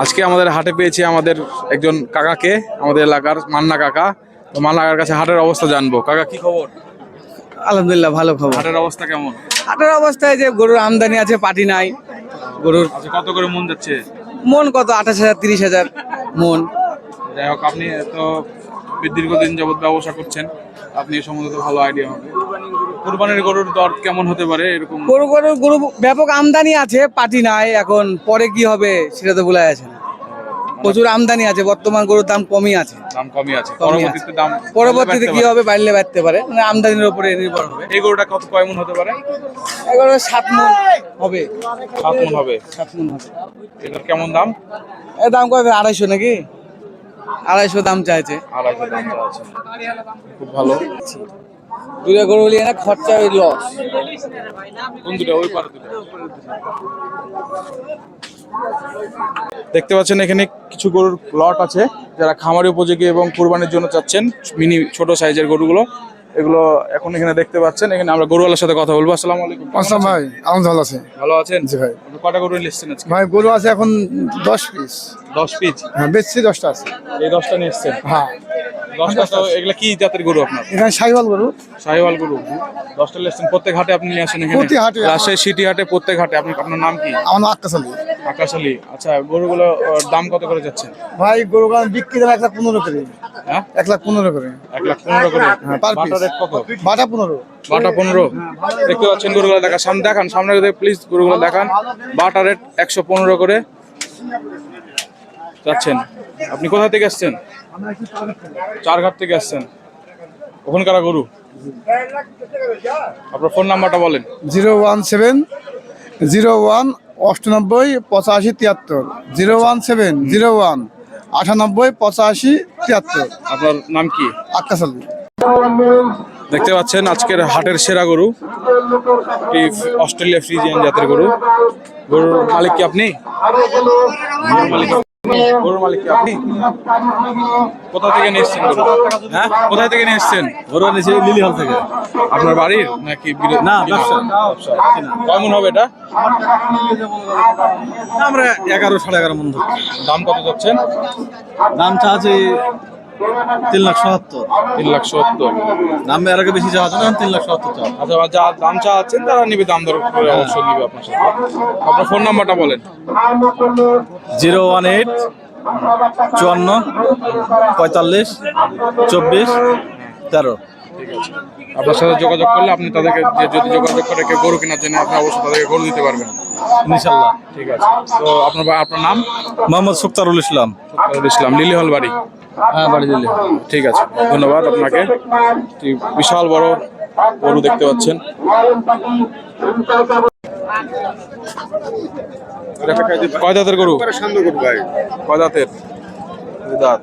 আজকে আমাদের হাটে পেয়েছি আমাদের একজন কাকাকে, আমাদের এলাকার মান্না কাকা। তো মান্না কাকার কাছে হাটের অবস্থা জানবো। কাকা কি খবর? আলহামদুলিল্লাহ, ভালো খবর। হাটের অবস্থা কেমন? হাটের অবস্থায় যে গরুর আমদানি আছে, পাটি নাই। গরুর আচ্ছা, কত করে মন যাচ্ছে? মন কত? 28,000 30,000 মন। যাই হোক, আপনি তো দীর্ঘদিন যাবত ব্যবসা করছেন, আপনি এ সম্বন্ধে তো ভালো আইডিয়া হবে। কুরবানির গরুর দর কেমন হতে পারে এরকম? গরু ব্যাপক আমদানি আছে, পাটি নাই। এখন পরে কি হবে সেটা তো বলা যাচ্ছে না। প্রচুর আমদানি আছে, বর্তমান গরুর দাম কমই আছে। দাম কমই আছে, কমই আছে। পরবর্তীতে কি হবে বাড়লে বাড়তে পারে, মানে আমদানির উপরে নির্ভর হবে। এই গরুটা কয় মন হতে পারে? এগুলো 7 মণ হবে। 7 মন হবে। 7 মণ হবে। এটার কেমন দাম? এর দাম কত? 250 নাকি? 250 দাম চাইছে। 250 দাম আছে। খুব ভালো। দুটো গরু নিয়ে না খরচা ওই লস। কোন দুটো? ওই পারে দুটো। দেখতে পাচ্ছেন এখানে কিছু গরুর লট আছে, যারা খামারি উপযোগী এবং কুরবানির জন্য চাচ্ছেন, মিনি ছোট সাইজের গরুগুলো। এগুলো এখন এখানে দেখতে পাচ্ছেন। এখানে আমরা গরুওয়ালার সাথে কথা বলবো। আসসালামু আলাইকুম। আসসালাম ভাই, আমার ভালো আছে। ভালো আছেন? জি ভাই। আপনি কটা গরু নিচ্ছেন আজকে? ভাই গরু আছে এখন 10 পিস। 10 পিস? হ্যাঁ, বেচছি 10টা আছে। এই 10টা নিয়ে এসছেন? হ্যাঁ, 10টা। তো এগুলা কি জাতের গরু আপনার? এখানে শাহিওয়াল গরু। শাহিওয়াল গরু 10টা নিচ্ছেন। প্রত্যেক হাটে আপনি নিয়ে আসেন এখানে? প্রতি হাটে। রাজশাহী সিটি হাটে, প্রত্যেক হাটে। আপনার নাম কি? আমার নাম আক্কাস আলী। আকাশ আলী। আচ্ছা, গরুগুলো দাম কত করে যাচ্ছেন? ভাই গরু বিক্রি দাম 1,15,000 করে। হ্যাঁ, 1,15,000 করে। 1,15,000 করে। হ্যাঁ, পার বাটা পিস। রেট কত? বাটা 15। বাটা 15। দেখতে পাচ্ছেন গরুগুলো দেখান, সামনে প্লিজ গরুগুলো দেখান। বাটা রেট 115 করে যাচ্ছেন। আপনি কোথা থেকে আসছেন? চারঘাট থেকে আসছেন। ওখানকার গরু। আপনার ফোন নাম্বারটা বলেন। 017 01 98 85 73। 017 01 98 85 73। আপনার নাম কি? আক্কাস আলী। দেখতে পাচ্ছেন আজকের হাটের সেরা গরু, অস্ট্রেলিয়া ফ্রিজিয়ান জাতের গরু। গরুর মালিক কি আপনি? গরুর মালিক কি আপনি? কোথা থেকে নিয়ে এসছেন গরু? হ্যাঁ, কোথায় থেকে নিয়ে এসছেন? গরু এনেছি লিলি হল থেকে। আপনার বাড়ির নাকি? না, ব্যবসা। কেমন হবে এটা? আমরা 11 11.5 মণ ধরছি। দাম কত যাচ্ছেন? দাম চাচ্ছি 3,70,000। 3,70,000। দাম এর আগে বেশি চাওয়া না, 3,70,000 চাওয়া। আচ্ছা, যা দাম চাচ্ছেন তারা নিবে, দাম দর করে অবশ্যই নিবে আপনার সাথে। আপনার ফোন নাম্বারটা বলেন। 018 54 45 24 13। ঠিক আছে, আপনার সাথে যোগাযোগ করলে আপনি তাদেরকে যদি যোগাযোগ করে কেউ গরু কেনার জন্য, আপনি অবশ্যই তাদেরকে গরু দিতে পারবেন ইনশাআল্লাহ। ঠিক আছে। তো আপনার নাম? মোহাম্মদ সুক্তারুল ইসলাম। সুক্তারুল ইসলাম। লিলি হল বাড়ি? হ্যাঁ, বাড়ি দিল্লি। ঠিক আছে, ধন্যবাদ আপনাকে। বিশাল বড় গরু দেখতে পাচ্ছেন। কয় দাঁতের গরু? কয় দাঁতের? দুই দাঁত।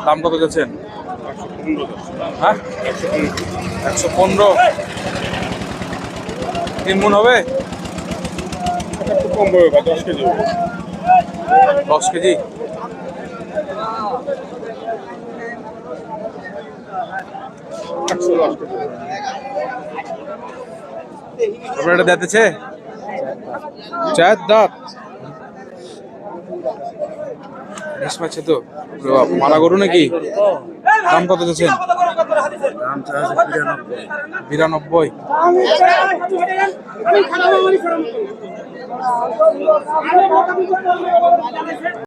দাম কত যাচ্ছেন? হ্যাঁ, 115। 3 মণ হবে? 10 কেজি। আপনার এটা দেখতেছে 4 দাঁত। বেশ পাচ্ছে তো। মারা গরু নাকি? দাম কত যাচ্ছেন? 92।